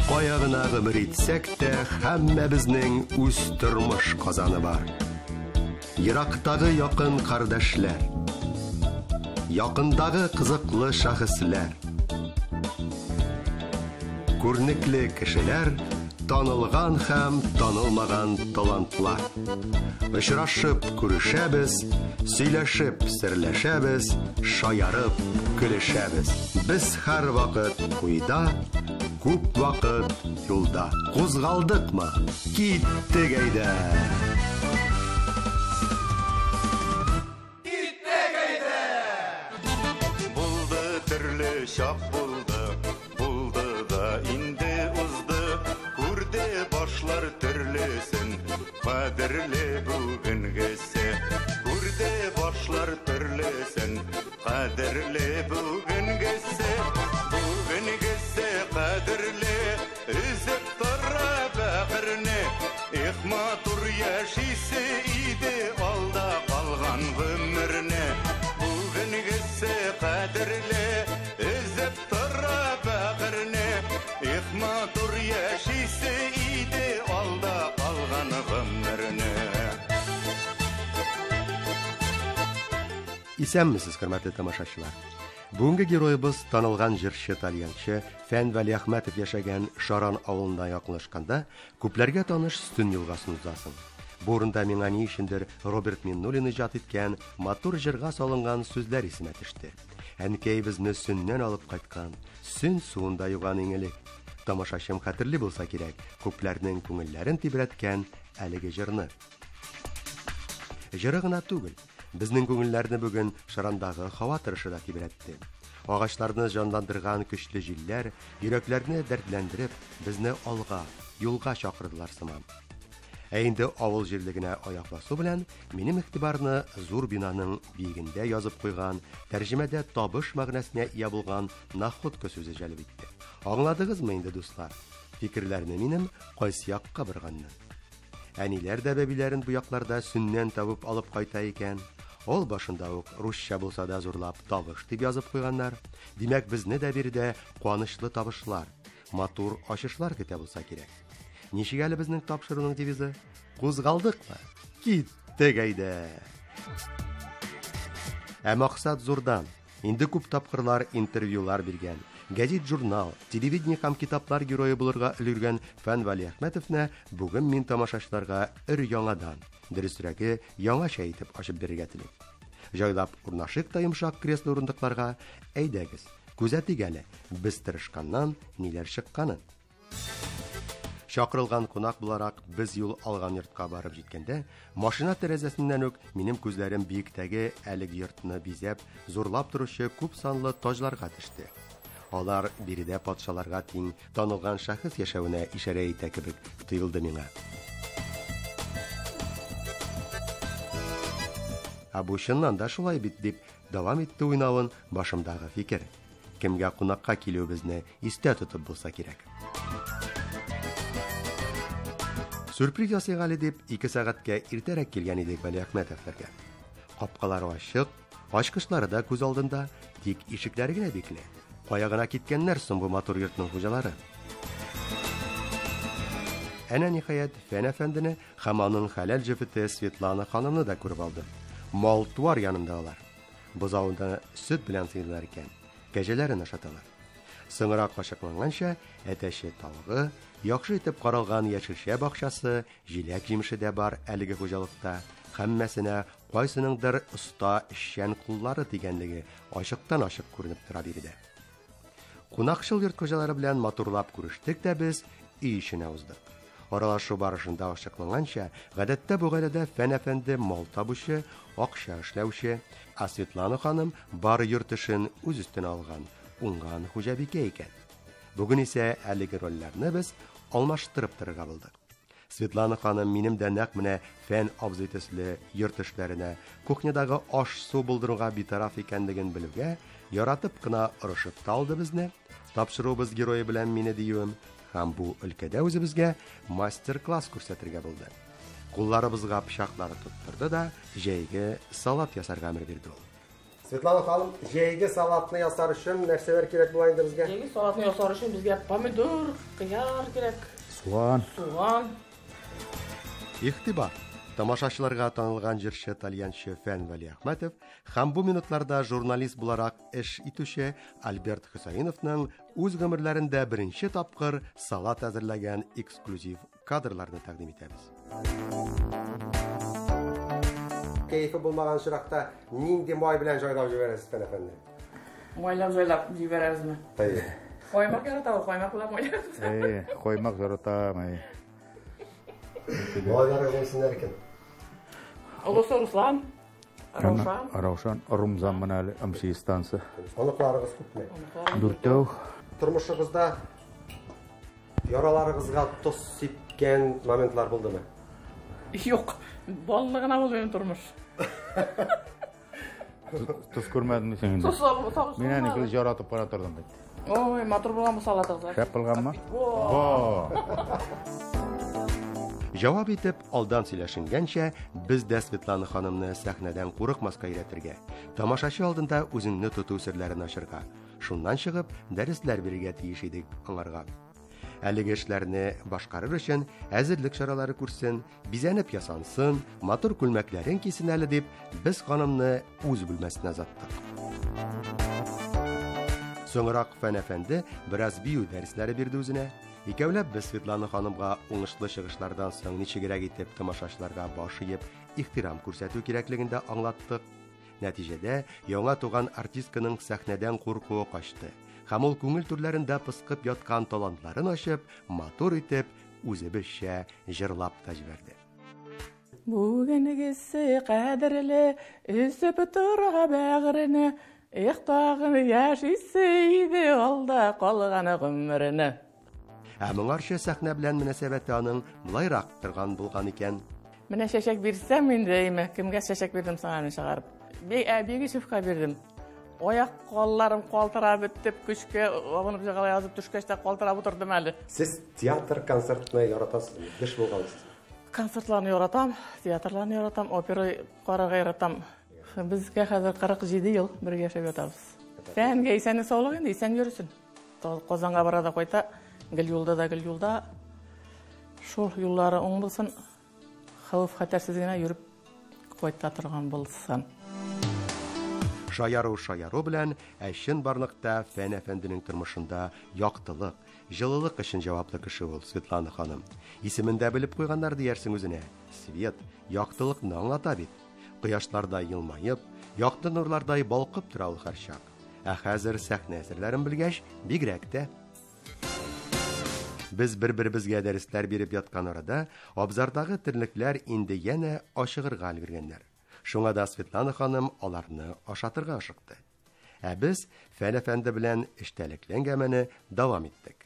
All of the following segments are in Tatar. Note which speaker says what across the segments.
Speaker 1: Кая гына гомер итсәк тә, һәммәбезнең үз тормыш казаны бар. Ерактагы якын кардәшләр, якындагы кызыклы шәхесләр, күрнекле кешеләр, танылган һәм танылмаган талантлар. Очрашып күрешәбез, сөйләшеп серләшәбез, шаярып көлешәбез. Без һәр вакыт куйда, күп вакыт юлда. Кузгалдыкмы? Киттек әйдә!
Speaker 2: Булды төрле чак булды, булды да инде узды. Күрде башлар төрлесен, кадерле бүгенгесе. Күрде башлар төрлесен, кадерле бүгенгесе. Бүгенгесе кадерле, үзеп тора бәгырне. Их матур яшисе иде алда калган гомерне. Бүгенгесе кадерле, үзеп тора бәгырне. Их матур яшисе иде алда калган гомерне.
Speaker 1: Исәнмесез, хөрмәтле тамашачылар. Бүгенге героебыз танылган җырчы тальянчы Фән Вәли Әхмәтов яшәгән Шаран авылына якынлашканда, күпләргә таныш Стөн елгасын узасың. Бу урында миңа ни өчендер Роберт Миннуллин иҗат иткән матур җырга салынган сүзләр исемә төште. Әнкәй безне Сөннән алып кайткан, Сөн суында юган иңелек. Тамашачым хәтерли булса кирәк, күпләрнең күңелләрен тибрәткән әлеге җырны. Җыры гына түгел, безнең күңелләрне бүген Шарандагы һава торышы да тибрәтте. Агачларны җанландырган көчле җилләр йөрәкләрне дәртләндереп, безне алга, юлга чакырдылар сыман. Ә инде авыл җирлегенә аяк басу белән минем игътибарны зур бинаның биегендә язып куйган, тәрҗемәдә табыш мәгънәсенә ия булган находка сүзе җәлеп итте. Аңладыгызмы инде, дуслар? Фикерләрне минем кайсы якка борганны? Әниләр дә бәбиләрен бу якларда Сөннән табып алып кайта икән. Ул башында ук русча булса да зурлап табыш дип язып куйганнар. Димәк, безне дә биредә куанычлы табышлар, матур ачышлар көтә булса кирәк. Ничек әле безнең тапшыруның девизы? Кузгалдыкмы? Киттек әйдә! Ә максат зурдан. Инде күп тапкырлар интервьюлар биргән. Гәзит, журнал, телевидение һәм китаплар герое булырга өлгергән Фән Вәли Әхмәтовны бүген мин тамашачыларга яңадан, дөресрәге, яңача итеп ачып бирергә телим. Җайлап урнашык та йомшак кресло урындыкларга, әйдәгез, күзәтик әле, без тырышканнан ниләр чыкканын. Чакырылган кунак буларак без юл алган йортка барып җиткәндә, машина тәрәзәсеннән үк минем күзләрем биектәге әлеге йортны бизәп, зурлап торучы күп санлы таҗларга төште. Алар биредә патшаларга тиң танылган шәхес яшәвенә ишарә итә кебек тоелды миңа. Бу чыннан да шулай бит дип дәвам итте уйнавын башымдагы фикер. Кемгә кунакка килүебезне истә тотып булса кирәк. Сюрприз ясыйк әле дип 2 сәгатькә иртәрәк килгән идек Вәли Әхмәтовләргә. Капкалары ачык, ачкычлары да күз алдында, тик ишекләре генә бикле. Кая гына киткәннәр соң бу матур йортның хуҗалары? Әнә ниһаять Фән әфәндене һәм аның хәләл җефете Светлана ханымны да күреп алды. Мал-туар янында алар. Бозауында сөт белән сыйлар икән. Кәҗәләрен ашаталар. Соңрак кашыкланганча, әтәче тавыгы, яхшы итеп каралган яшелчә бакчасы, җиләк җимеше дә бар әлеге хуҗалыкта. Һәммәсенә кайсыныңдыр оста эшчән куллары тигәнлеге ачыктан-ачык күренеп тора биредә. Кунакчыл йорт хуҗалары белән матурлап күрештек тә без өй эченә уздык. Аралашу барышында ачыкланганча, гадәттә бу гаиләдә Фән әфәнде мал табучы, акча эшләүче, а Светлана ханым бар йорт эшен үз өстенә алган, уңган хуҗабикә икән. Бүген исә әлеге рольләрне без алмаштырып торырга булдык. Светлана ханым минем дә нәкъ менә Фән абзый төсле йорт эшләренә, кухнядагы аш-су булдыруга битараф икәнлеген белүгә, яратып кына ырышып талды безне. Тапшыруыбыз герое белән мине диюем, һәм бу өлкәдә үзебезгә мастер-класс күрсәтергә булды. Кулларыбызга пычаклар тоттырды да, җәйге салат ясарга әмер бирде ул. Светлана ханым, жейге салатны ясар үшін нәрселер керек булайынды бізге?
Speaker 3: Жейге салатны ясар үшін бізге помидор, қияр керек. Суган.
Speaker 1: Ихтибар. Тамашачыларга танылган җырчы итальянчы Фән Вали Әхмәтов һәм бу минутларда журналист буларак эш итүче Альберт Хусаиновның үз гомерләрендә беренче тапкыр салат әзерләгән эксклюзив кадрларны тәкъдим итәбез. Кайфы булмаган чиракта нинди май белән җайлап җибәрәсез, Фән әфәнде?
Speaker 3: Майлап җайлап җибәрәсезме? Каймак яратабыз, каймак белән майлап.
Speaker 4: Коймак яратам.
Speaker 1: Малайлар гыйсеннәр икән.
Speaker 3: Олысы Руслан,
Speaker 4: Раушан, Румзан менә әле МЧ станция.
Speaker 1: Аныкларыгыз күпме?
Speaker 4: Дүртәү.
Speaker 1: Тормышыгызда яраларыгызга тоз сипкән моментлар булдымы?
Speaker 3: Юк, баллыгына булды минем тормыш.
Speaker 4: Туз күрмәдем син инде. Мин әни яратып бара тордым бит.
Speaker 3: Ой, матур булган бу салатыгыз.
Speaker 4: Шәп булганмы?
Speaker 1: Җавап итеп, алдан сөйләшенгәнчә, без дә Светлана ханымны сәхнәдән курыкмаска өйрәтергә, тамашачы алдында үзеңне тоту серләрен ачырга, шуннан чыгып, дәресләр бирергә тиеш идек аңарга. Әлеге эшләрне башкарыр өчен әзерлек чаралары күрсен, бизәнеп ясансын, матур күлмәкләрен кисен әле дип, без ханымны үз бүлмәсенә озаттык. Соңрак Фән әфәнде бераз бию дәресләре бирде үзенә. Икәүләп без Светлана ханымга уңышлы чыгышлардан соң ничегрәк итеп тамашачыларга баш иеп, ихтирам күрсәтү кирәклеген дә аңлаттык. Нәтиҗәдә яңа туган артистканың сәхнәдән куркуы качты. Һәм ул күңел түрләрендә пыскып яткан талантларын ачып, матур итеп, үзебезчә җырлап та җибәрде.
Speaker 3: Бүгенгесе кадерле, үсеп тора бәгырене, ихтагым яшисе иде алда калган гомрене.
Speaker 1: Ә моңарчы сәхнә белән мөнәсәбәте аның булайрак торган булган икән.
Speaker 3: Менә чәчәк бирсәм инде, кемгә чәчәк бирдем саңа чыгарып. Әбиге шифка бирдем. Аяк колларым калтырап бетеп, көчкә абынып җыгала язып төшкәч тә калтырап утырдым әле.
Speaker 1: Сез театр концертны яратасызмы? Биш булгансыз.
Speaker 3: Концертларны яратам, театрларны яратам, опера карарга яратам. Безгә хәзер 47 ел бергә яшәп ятабыз. Фәнгә исәнлек саулык инде, исән йөрсен. Казанга барада кайта. Гел юлда. Шул юллары оң булсын, хәвеф хәтәрсез генә йөреп кайта торган булсын.
Speaker 1: Шаяру белән әшин барлыкта Фән әфәнденең тормышында яктылык, җылылык өчен җаваплы кеше ул Светлана ханым. Исемендә белеп куйганнар диярсең үзенә. Свет, яктылыкны аңлата бит. Кояшларда елмаеп, якты нурлардай балкып тора ул һәрчак. Ә хәзер сәхнә әсәрләрен белгәч, бигрәк тә Без бер-беребезгә дәресләр биреп яткан арада, абзардагы терлекләр инде янә ашыгырга өлгергәннәр. Шуңа да Светлана ханым аларны ашатырга ашыкты. Ә без Фән әфәнде белән эштәлекләнгәнне дәвам иттек.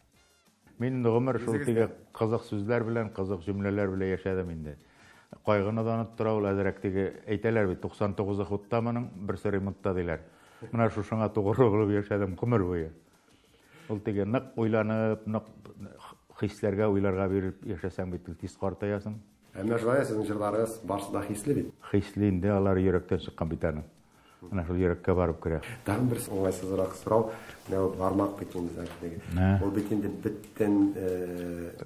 Speaker 4: Мин гомер шул тиге кызык сүзләр белән, кызык җөмләләр белән яшәдем инде. Кайгыны да онытып тора ул әзрәк тиге әйтәләр бит 99 хуттамының берсе ремонтта диләр. Менә шушыңа тугры булып яшәдем гомер буе. Ул тиге нык уйланып, нык хисләргә уйларга биреп яшәсәң бит тиз картаясың.
Speaker 1: Әмма шулай сезнең җырларыгыз барсында хисле бит.
Speaker 4: Хисле инде алар йөрәктән чыккан бит аның. Менә шул йөрәккә барып керә.
Speaker 1: Тагын бер уңайсызрак сорау, менә бармак бит инде. Ул бит инде бөтен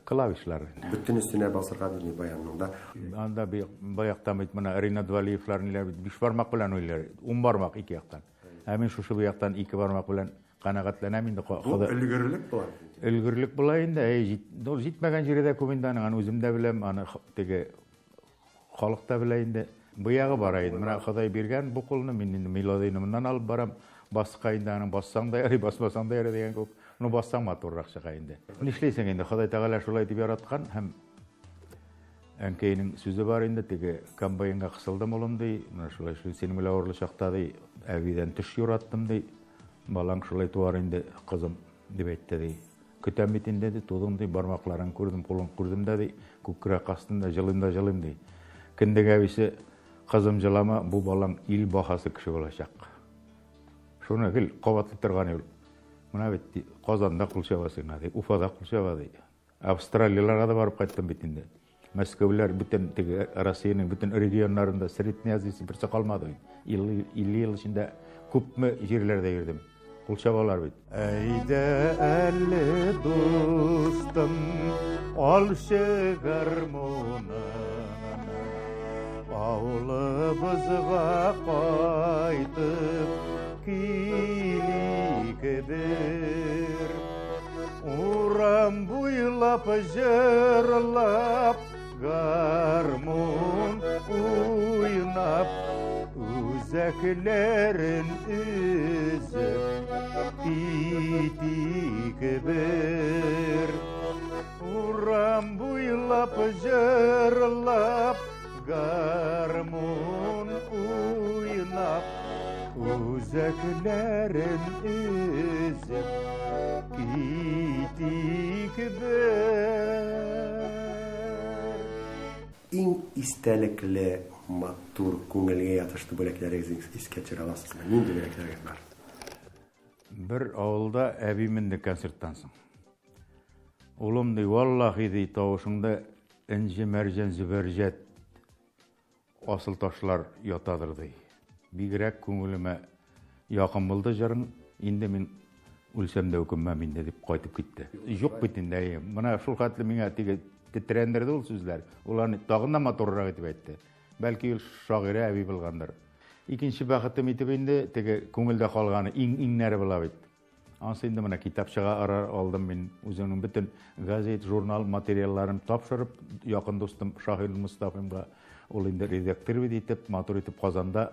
Speaker 4: клавишлар.
Speaker 1: Бөтен өстенә басырга бирми баянның да.
Speaker 4: Анда баяктан бит менә Ринат Валиевлар ниләр бит 5 бармак белән уйлар. 10 бармак ике яктан. Ә мин шушы яктан 2 бармак белән канагатланам инде.
Speaker 1: Өлгерлек була.
Speaker 4: Өлгерлек була инде. Ул җитмәгән җирдә күп инде аның үземдә беләм, аны теге халыкта белә инде. Буягы бара инде. Менә Ходай биргән бу кулны мин инде мелодияны моннан алып барам. Баска инде аның бассаң да ярый, басмасаң да ярый дигән күп. Уны бассаң матуррак чыга инде. Нишләйсең инде Ходай Тәгалә шулай дип яраткан һәм әнкәйнең сүзе бар инде теге комбайнга кысылдым улым ди. Менә шулай синең белән авырлы чакта ди, әбидән төш юраттым ди. Балаң шулай туар инде кызым дип әйтте ди. Көтәм бит инде ди, тудым ди, бармакларын күрдем, кулын күрдем дә ди, күкрәк астында җылым ди. Кендәге бисе кызым җылама, бу балаң ил бахасы кеше булачак. Шуны гел кабатлы торган ул. Менә бит Казанда кулчабасына ди, Уфада кулчаба ди. Австралияларга да барып кайттым бит инде. Мәскәүләр бөтен теге Россиянең бөтен регионнарында Средняя Азиясы берсе калмады. 50 ел içinde күпме жерлерде кирдим. Кул чабалар бит. Әйдә әле дустым, алшы гармонын. Авылыбызга кайтып килик бер. Урам буйлап жырлап, гармон уйнап, үзәкләрен үзеп китик бер. Урам буйлап жырлап, гармон уйнап, үзәкләрен үзеп китик бер.
Speaker 1: Иң истәлекле матур күңелгә ятышлы бүләкләрегез искә төшерә аласызмы? Нинди бүләкләрегез бар?
Speaker 4: Bir авылда әбименде концерттан соң. Улым ди, валлахи ди, тавышыңда инҗи мәрҗән зибәрҗәт асыл ташлар ятадыр ди. Бигрәк күңелемә якын булды җырың, инде мин үлсәм дә үкенмәм инде дип кайтып китте. Юк бит инде. Менә шул хәтле миңа тетрәндерде ул сүзләр. Уларны тагын да матуррак итеп әйтте. Бәлки ул шагыйрә әби булгандыр. Икенче бәхетем итеп инде теге күңелдә калганы иң-иңнәре була бит. Ансы инде менә китапчыга алдым мин үземнең бөтен газет, журнал материалларын тапшырып, якын дустым Шахил Мустафимга ул инде редактор итеп, матур итеп Казанда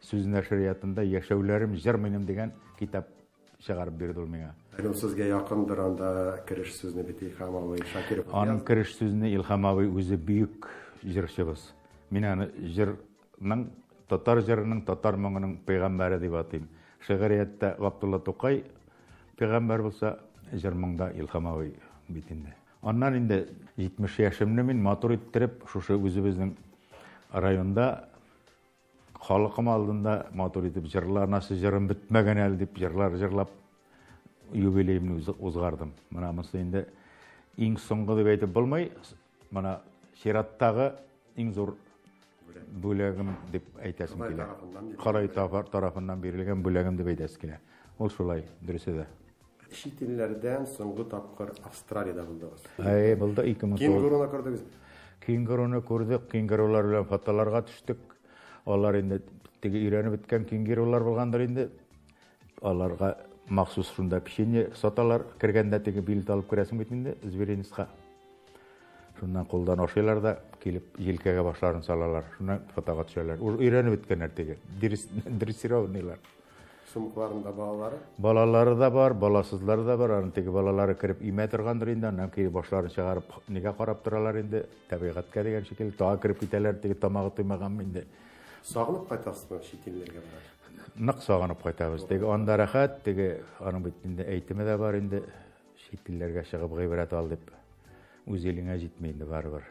Speaker 4: сүз нәшриятында яшәүләрем җыр минем дигән китап чыгарып бирде ул миңа.
Speaker 1: Әле сезгә якындыр анда кереш сүзне бит Илһам абый Шакиров.
Speaker 4: Аның кереш сүзне Илһам абый үзе бөек җырчыбыз. Мин аны җырның, татар җырының, татар моңының пәйгамбәре дип атыйм. Шигъриятта Габдулла Тукай пәйгамбәр булса, җыр моңда Илһам абый бит инде. Аннан инде 70 яшемне мин матур иттереп, шушы үзебезнең районда халыкым алдында матур итеп җырлар, насы җырым бетмәгән әле дип җырлар җырлап юбилейымны узгардым. Менә монысы инде иң соңгы дип әйтеп булмый, менә чираттагы иң зур бүләгем дип әйтәсем килә. Карай тарафыннан бирелгән бүләгем дип әйтәсем килә. Ул шулай, дөресе дә.
Speaker 1: Чит илләрдән соңгы тапкыр Австралиядә булдыгыз.
Speaker 4: Булды 2009.
Speaker 1: Кенгуруны күрдегезме?
Speaker 4: Кенгуруны күрдек, кенгурулар белән фотоларга төштек. Алар инде теге өйрәнеп беткән кенгурулар булгандыр инде. Аларга махсус шунда печенье саталар, кергәндә теге билет алып керәсең бит инде зверинецка. Шуннан кулдан ашыйлар да килеп җилкәгә башларын салалар. Шуннан фотога төшәләр. Ул өйрәнеп беткәннәр теге. Дрессировкалар.
Speaker 1: Сумкларында балалары?
Speaker 4: Балалары да бар, баласызлары да бар. Аны теге балалары кирип имә торгандыр инде. Аннан кирип башларын чыгарып, нигә карап торалар инде? Табигатькә дигән шикелле тага кирип китәләр, теге тамагы туймаган инде.
Speaker 1: Сагынып кайтасызмы чит илләргә барып?
Speaker 4: Нык сагынып кайтабыз. Теге анда рәхәт, теге аның бит инде әйтеме дә бар инде. Чит илләргә чыгып гыйбрәт ал дип. Үз илеңә җитмәй инде барыбер.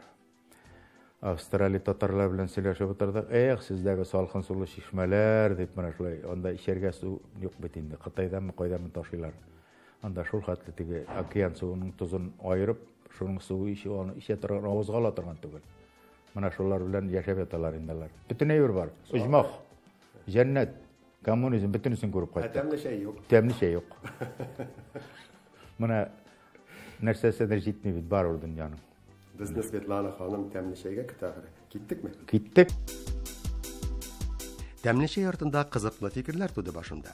Speaker 4: Австралия татарлар белән сөйләшеп утырдык. Сездәге салкын сулы чишмәләр дип менә шулай. Анда ишәргә су юк бит инде. Кытайданмы, кайданмы ташыйлар. Анда шул хәтле теге океан суының тузын айырып, шуның суы ише аны ишә торган, авызга ала торган түгел. Менә шулар белән яшәп яталар инде алар. Бөтен әйбер бар. Оҗмах, җәннәт, коммунизм бөтенесен күреп кайттык.
Speaker 1: Тәмле шәй юк.
Speaker 4: Тәмле шәй юк. Менә нәрсәсе дә җитми бит бар ул дөньяның.
Speaker 1: Безне Светлана ханым тәмле шәйгә көтәгәр. Киттекме?
Speaker 4: Киттек.
Speaker 1: Тәмле шәй артында кызыклы фикерләр туды башымда.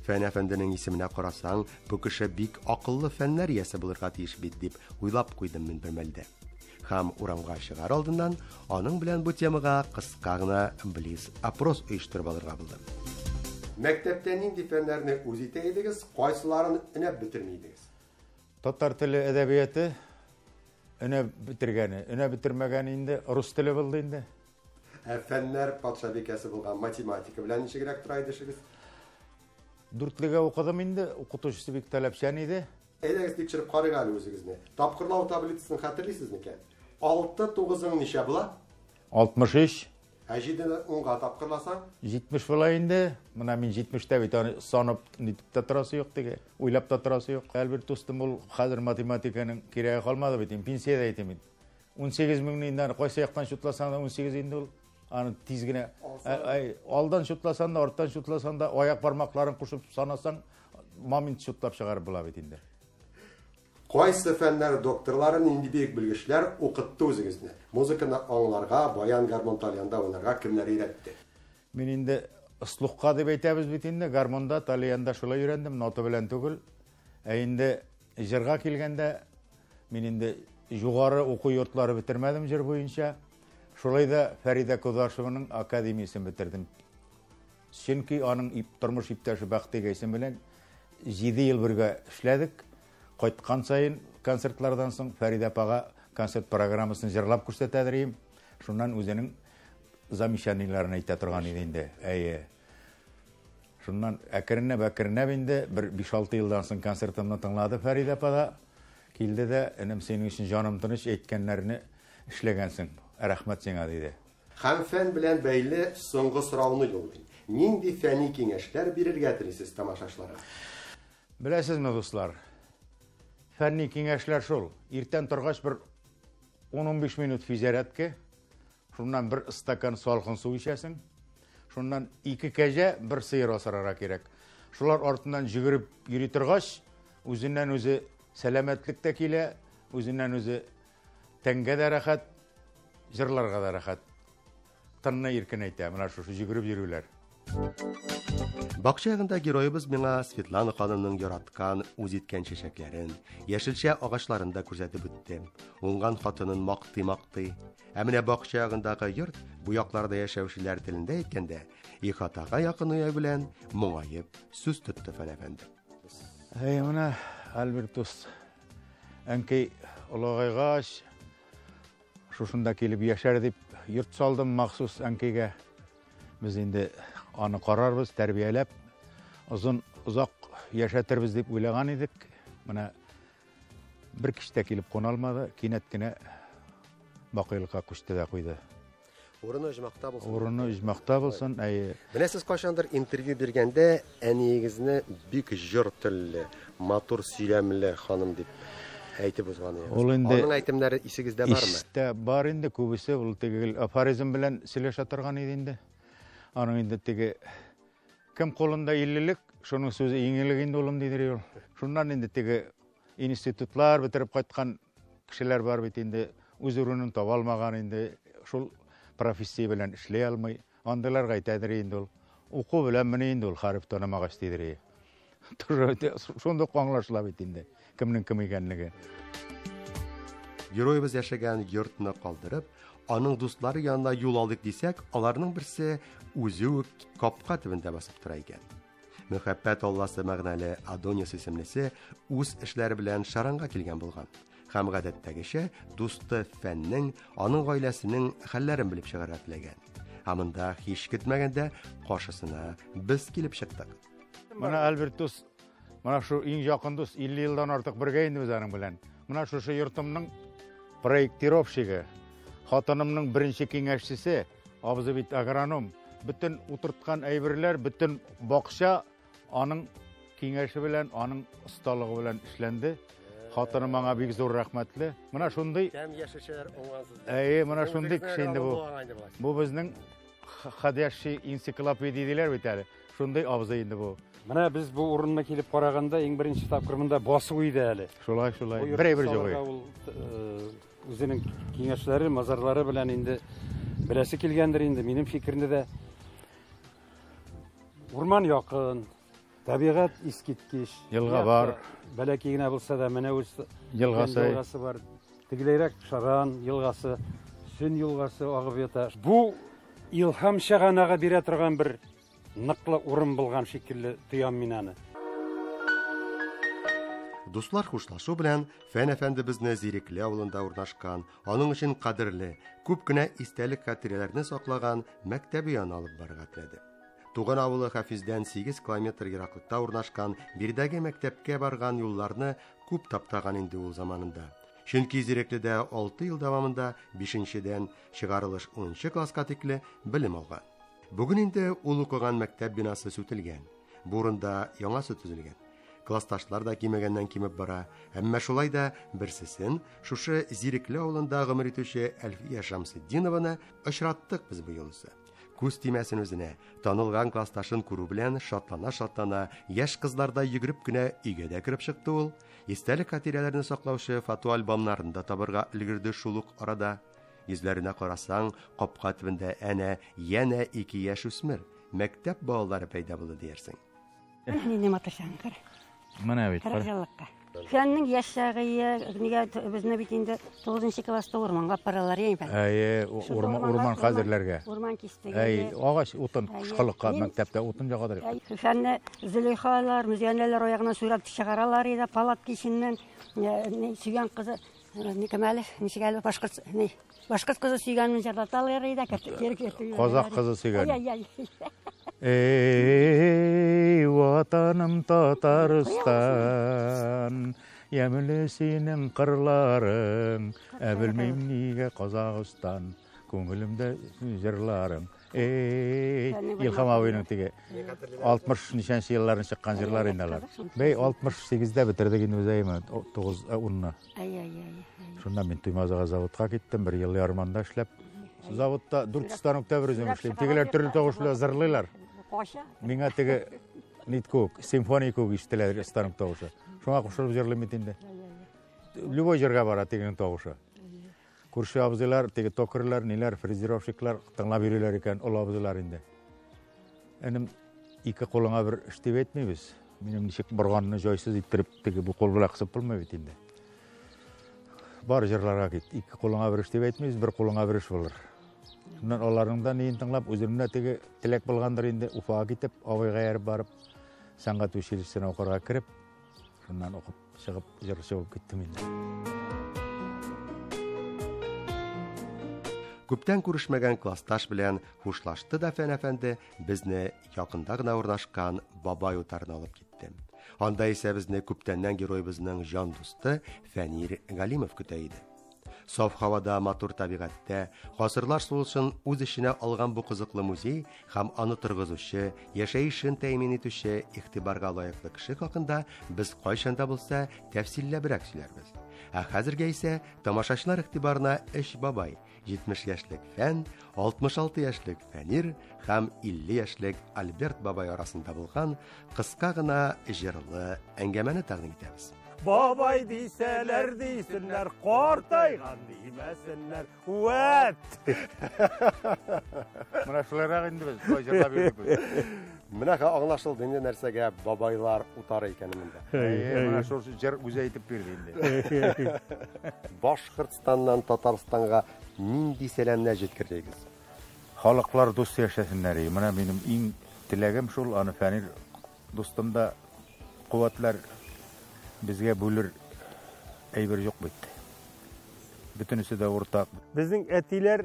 Speaker 1: Фән әфәнденең исеменә карасаң, бу кеше бик акыллы фәннәр иясе булырга тиеш бит дип уйлап куйдым мин бер мәлдә. Һәм урамга чыгар алдыннан аның белән бу темага кыска гына близ опрос оештырып алырга булдым. Мәктәптә нинди фәннәрне үз итә идегез, кайсыларын инәп бетермидегез?
Speaker 4: Татар теле әдәбияты инәп бетергәне, инәп бетермәгән инде рус теле булды инде.
Speaker 1: Фәннәр патша бикәсе булган математика белән ничегрәк тора идегез?
Speaker 4: Дүртлегә укыдым инде, укытучысы бик таләпчән иде.
Speaker 1: Әйдәгез тикшереп карыйк әле үзегезне. Тапкырлау таблицасын хәтерлисезме икән? 6-9-ың ничә була?
Speaker 4: 63.
Speaker 1: 7-не 10-га тапкырласаң?
Speaker 4: 70 була инде. Менә мин 70-тә бит аны санап нитеп тә торасы юк теге. Уйлап та торасы юк. Әлбәттә дустым ул хәзер математиканың кирәге калмады бит. Пенсиядә әйтәм мин. 18 меңне инде кайсы яктан шутласаң да 18 инде ул. аны тиз генә алдан шутласан да, арттан шутласан да, аяк бармакларын кушып санасаң, момент шутлап чыгарып була бит инде.
Speaker 1: Кайсы фәннәр докторларын инде бик белгечләр укытты үзегезне. Музыканы аңларга, баян гармон талиянда уйнарга кемнәр өйрәтте?
Speaker 4: Мин инде слухка дип әйтәбез бит инде, гармонда, талиянда шулай өйрәндем, нота белән түгел. Инде җырга килгәндә мин инде югары уку йортлары бетермәдем җыр буенча. Шулай да Фәридә Кудашеваның академиясын бетердем. Чөнки аның тормыш иптәше Бәхти Гайсын белән 7 ел бергә эшләдек. Кайткан сайын концертлардан соң Фәридә апага концерт программасын җырлап күрсәтәдер. Шуннан үзенең замечаниеләрен әйтә торган иде инде. Әйе. Шуннан әкренләп инде бер 5-6 елдан соң концертымны тыңлады Фәридә апа. Килде дә, энем синең өчен җаным тыныч әйткәннәрне эшләгәнсең. Рәхмәт сиңа диде.
Speaker 1: Һәм фән белән бәйле соңгы сорауны юллыйм. Нинди фәнни киңәшләр бирергә телисез тамашачыларга?
Speaker 4: Беләсезме, дуслар? Фәнни киңәшләр шул. Иртән торгач бер 10-15 минут физиотерапия, шуннан бер стакан салкын су эчәсең. Шуннан 2 кәҗә, бер сыер асрарга кирәк. Шулар артыннан җигереп йөри торгач, үзеннән үзе сәламәтлек тә килә, үзеннән үзе тәнгә дә рәхәт, җырларга да рәхәт. Тынны иркен әйтә, менә шушы җигереп йөрүләр.
Speaker 1: Бакча ягында героебыз миңа Светлана ханымның яраткан үз иткән чәчәкләрен, яшелчә агачларын да күрсәтеп үтте. Уңган хатынын мактый. Ә менә бакча ягындагы йорт бу якларда яшәүчеләр телендә әйткәндә, ихатага якын уя белән моңаеп сүз тотты фәнәфәнде.
Speaker 4: Менә Альбертус әнкәй олагайгач шушында килеп яшәр дип йорт салдым махсус әнкәйгә. Без инде аны карарбыз, тәрбияләп, озак яшәтербез дип уйлаган идек. Менә бер кичтә килеп куна алмады, кинәт кенә бакыйлыкка күчте дә куйды.
Speaker 1: Урыны оҗмакта булсын.
Speaker 4: Урыны оҗмакта булсын.
Speaker 1: Менә сез кайчандыр интервью биргәндә әниегезне бик җыр телле, матур сөйләмле ханым дип әйтеп узган идегез. Аның әйтемнәре исегездә бармы?
Speaker 4: Истә бар инде, күбесе ул теге афоризм белән сөйләшә торган иде инде. Аның инде теге кем кулында 50-лек, шуның сүзе иңелек инде улым дидер ул. Шуннан инде теге институтлар бетереп кайткан кешеләр бар бит инде, үз урынын таба алмаган инде, шул профессия белән эшләй алмый. Андыйларга әйтәдер инде ул. Уку белән менә инде ул хариф танымагач дидер. Шунда аңлашыла бит инде, кемнең кем икәнлеге.
Speaker 1: Героебыз яшәгән йортны калдырып, аның дуслары янына юл алдык дисәк, аларның берсе үзе үк капка төбендә басып тора икән. Мөхәббәт алласы мәгънәле Адонис исемлесе үз эшләре белән Шаранга килгән булган. Һәм гадәттәгечә дусты фәннең, аның гаиләсенең хәлләрен белеп чыгарга теләгән. Һәмендә һич көтмәгәндә каршысына без килеп чыктык.
Speaker 4: Менә Альбертус, менә шу иң якын дус, 50 елдан артык бергә инде без аның белән. Менә шушы йортымның проектировщигы, хатынымның беренче киңәшчесе, абзый бит агроном. Бүтән утырткан әйберләр, бүтән бакча аның киңәше белән, аның осталыгы белән эшләнде. Хатыным аңа бик зур рәхмәтле. Менә шундый
Speaker 1: Кем яшәшәр уңгансыз.
Speaker 4: менә шундый кеше инде бу. Бу безнең ходящий энциклопедия диләр бит әле. Шундый абзый инде бу.
Speaker 5: Менә без бу урынна килеп караганда иң беренче тапкыр монда басу иде әле.
Speaker 4: Шулай. Бер җогы.
Speaker 5: Үзенең киңәшләре, мазарлары белән инде беләсе килгәндер инде. Минем фикеремдә дә урман якын, табигать искиткеч.
Speaker 4: Елга бар.
Speaker 5: Бәләкәй генә булса да менә үз
Speaker 4: Елгасы
Speaker 5: бар. Тегеләрәк Шаран елгасы, Сүн елгасы агып ята. Бу илһам чыганага бирә торган бер ныклы урын булган шикелле тоям мин аны.
Speaker 1: Дуслар хушлашу белән Фән әфәнде безне Зирекле авылында урнашкан, аның өчен кадерле, күп кенә истәлек хатирәләрне саклаган мәктәбе янына алып барырга теләде. Туган авылы Хафиздән 8 километр ераклыкта урнашкан Бирдәге мәктәпкә барган юлларны күп таптаган инде ул заманында. Чөнки Зирекледә 6 ел дәвамында 5-дән чыгарылыш 10 класска тикле белем алган. Бүген инде ул укыган мәктәп бинасы сүтелгән. Бурында яңасы төзелгән. Классташлар да кимәгәннән кимеп бара. Әмма шулай да берсесен шушы Зирекле авылында гомер итүче Әлфия Шамсетдинованы очраттык без бу юлысы. Күз тимәсен үзенә, танылган классташын күрү белән шатлана, яшь кызларда йөгереп кенә өйгә дә кирип чыкты ул. Истәлек хатирәләрне саклаучы фото альбомнарын да табырга өлгерде шул ук арада. Йөзләренә карасаң, капка төбендә янә 2 яшь үсмер, мәктәп балалары пәйда булды диярсең.
Speaker 6: Мине маташан кар.
Speaker 4: Менә бит.
Speaker 6: 40 еллыкка. Фәннең яшәгые, нигә безне бит инде 9нчы класста урманга паралар яйм.
Speaker 4: Урман хәзерләргә.
Speaker 6: Урман кистеге.
Speaker 4: Агач утын кышкылыкка мәктәптә утын ягадыр.
Speaker 6: Фәнне Зөлейхалар, Музянәләр аягына сурат чыгаралар иде, палатка иченнән сөйгән кызы, никәмәле, ничегәле башкорт кызы сөйгәнен җырлаталар иде,
Speaker 4: Казак кызы сөйгән. Эй, ватаным Татарстан, ямілі сенің қырларың, әбілмейм неге Қазақстан, көңілімді жырларың. Эй, Илхам абайның теге 60 нишенче елларын шыққан жырлар иналар. Бей 68-дә бетердек инде үзәйме, 9-10-на. Шуннан мен Туймазага заводка киттем, 1 ел ярманда эшләп. Заводта 4 станокта бер үзем эшләйм. Тегеләр төрле тавышлы зырлыйлар. Миңа теге ниткок, симфония кок ишетеләр станок тавышы. Шуңа кушылып җырлыйм бит инде. Любой җиргә бара тегенең тавышы. Күрше абзыйлар, теге токырлар, ниләр, фрезеровщиклар тыңлап йөриләр икән, ул абзыйлар инде. Энем 2 кулыңа бер эш дип әйтмибез. Минем ничек барганны җайсыз иттереп, теге бу кул белән кысып булмый бит инде. Бар җырларга кит. 2 кулыңа бер эш дип әйтмибез, 1 кулыңа бер эш булыр. Шуннан аларыңдан нин тыңлап, үземне теге теләк булгандыр инде, Уфага китеп, авайга ярып барып, сәнгать училищесына укырга кирип, шуннан укып чыгып, җырчы булып киттем инде.
Speaker 1: Күптән күрешмәгән классташ белән хушлашты да Фән әфәнде безне якында гына урнашкан Бабай утарына алып китте. Анда исә безне күптәннән геройыбызның җан дусты Фәнир Галимов көтә иде. Саф һавада, матур табигатьтә, гасырлар сулышын үз эченә алган бу кызыклы музей һәм аны торгызучы, яшәешен тәэмин итүче игътибарга лаеклы кеше хакында без кайчанда булса тәфсилләбрәк сөйләрбез. Ә хәзергә исә тамашачылар игътибарына 3 бабай, 70 яшьлек Фән, 66 яшьлек Фәнир һәм 50 яшьлек Альберт бабай арасында булган кыска гына җырлы әңгәмәне тәкъдим итәбез.
Speaker 7: Бабай дисәләр дисеннәр, картайган димәсеннәр. Вәт!
Speaker 4: Менә шуларга инде без җырлап йөрдек.
Speaker 1: Менә аңлашылды инде нәрсәгә бабайлар утары икәнен монда.
Speaker 4: Менә шул җыр үзе әйтеп бирде инде.
Speaker 1: Башкортстаннан Татарстанга нинди сәламнәр җиткердегез?
Speaker 4: Халыклар дус яшәсеннәр. Менә минем иң теләгем шул, аны Фәнир дустымда куәтләр безгә бүлер әйбер юк бит. Бөтенесе дә уртак.
Speaker 7: Безнең әтиләр,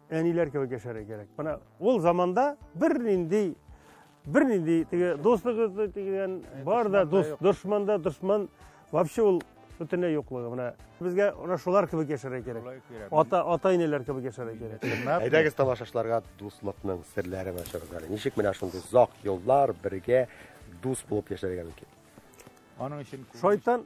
Speaker 7: әниләр кебек яшәргә кирәк. Менә ул заманда бернинди теге достык дигән бар да, дошманда дошман вообще ул бөтенләй юклыгы. Менә безгә ана шулар кебек яшәргә кирәк. Ата-әниләр кебек яшәргә кирәк.
Speaker 1: Әйдәгез тамашачыларга дуслыкның серләре мәшһүр. Ничек менә шундый зак еллар бергә дус булып яшәргә мөмкин?
Speaker 4: Аның өчен
Speaker 7: Шайтан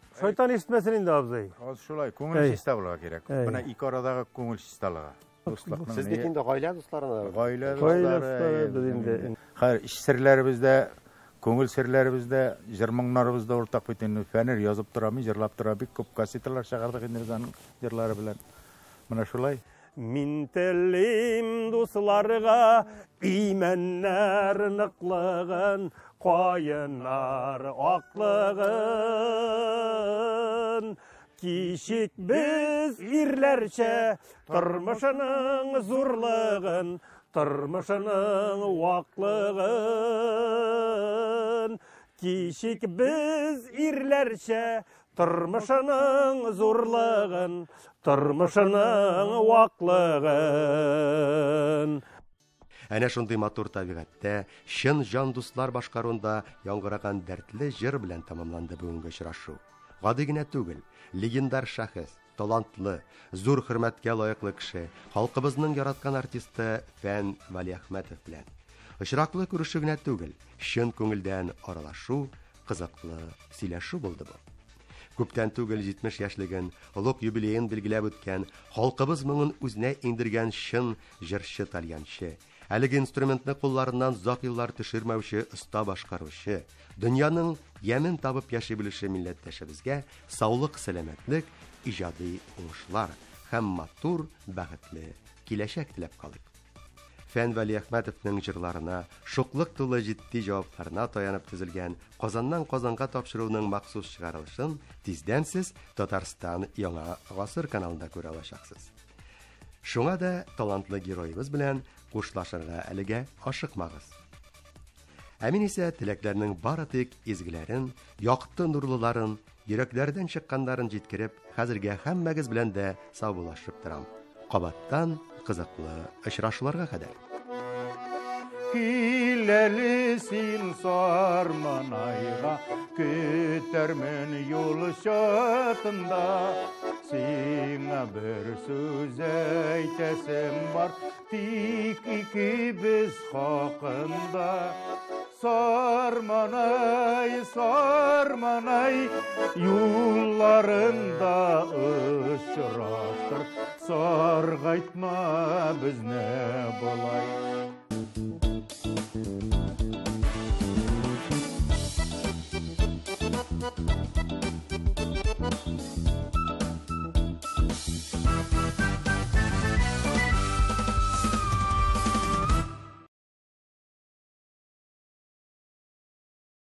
Speaker 7: ишетмәсен инде абзый.
Speaker 4: Аз шулай күңел чиста булырга кирәк. Менә ике арадагы күңел чисталыгы. Дуслыкның.
Speaker 1: Сез бит инде гаилә дусларына.
Speaker 4: Гаилә дуслары
Speaker 7: без инде.
Speaker 4: Хәр иш серләребездә, күңел серләребездә, җыр-моңнарыбызда уртак бит инде. Фәнир язып тора, җырлап тора, бик күп кассеталар чыгардык инде аның җырлары белән. Менә шулай.
Speaker 7: Мин телим дусларга имәннәр ныклыгын, кайыннар аклыгын. Кичик без ирләрчә тормышының зурлыгын, тормышының ваклыгын. Кичик без ирләрчә тормышының зурлыгын, тормышының ваклыгын.
Speaker 1: Әнә шундый матур табигатьтә, чын җан дуслар башкаруында яңгыраган дәртле җыр белән тәмамланды бүгенге очрашу. Гади генә түгел, легендар шәхес, талантлы, зур хөрмәткә лаеклы кеше, халкыбызның яраткан артисты Фән Вәлиәхмәтов белән. Очраклы күрешү генә түгел, чын күңелдән аралашу, кызыклы сөйләшү булды бу. Күптән түгел 70 яшьлеген олуг юбилеен билгеләп үткән, халкыбыз моңын үзенә индергән чын җырчы тальянчы, әлеге инструментны кулларыннан зак еллар төшермәүче оста башкаручы, дөньяның ямен табып яши белүче милләттәшебезгә саулык, сәламәтлек, иҗади уңышлар һәм матур, бәхетле киләчәк теләп калыйк. Фән Вәли Әхмәтовның җырларына, шуклык тулы җитди җавапларына таянып төзелгән Казаннан Казанга тапшыруның махсус чыгарылышын тиздән сез Татарстан Яңа Гасыр каналында күрә алачаксыз. Шуңа да талантлы героебыз белән кушлашырга әлегә ашыкмагыз. Ә мин исә теләкләрнең бары тик изгеләрен, якты нурлыларын, йөрәкләрдән чыкканнарын җиткереп, хәзергә һәммәгез белән дә саубуллашып торам. Кабаттан кызыклы очрашуларга кадәр.
Speaker 8: Киләле син сарманайга, көтәрмен юл чатында. Сиңа бер сүз әйтәсем бар, тик икебез хакында. Сарманай, сарманай, юлларында очраштыр, саргайтма безне болай.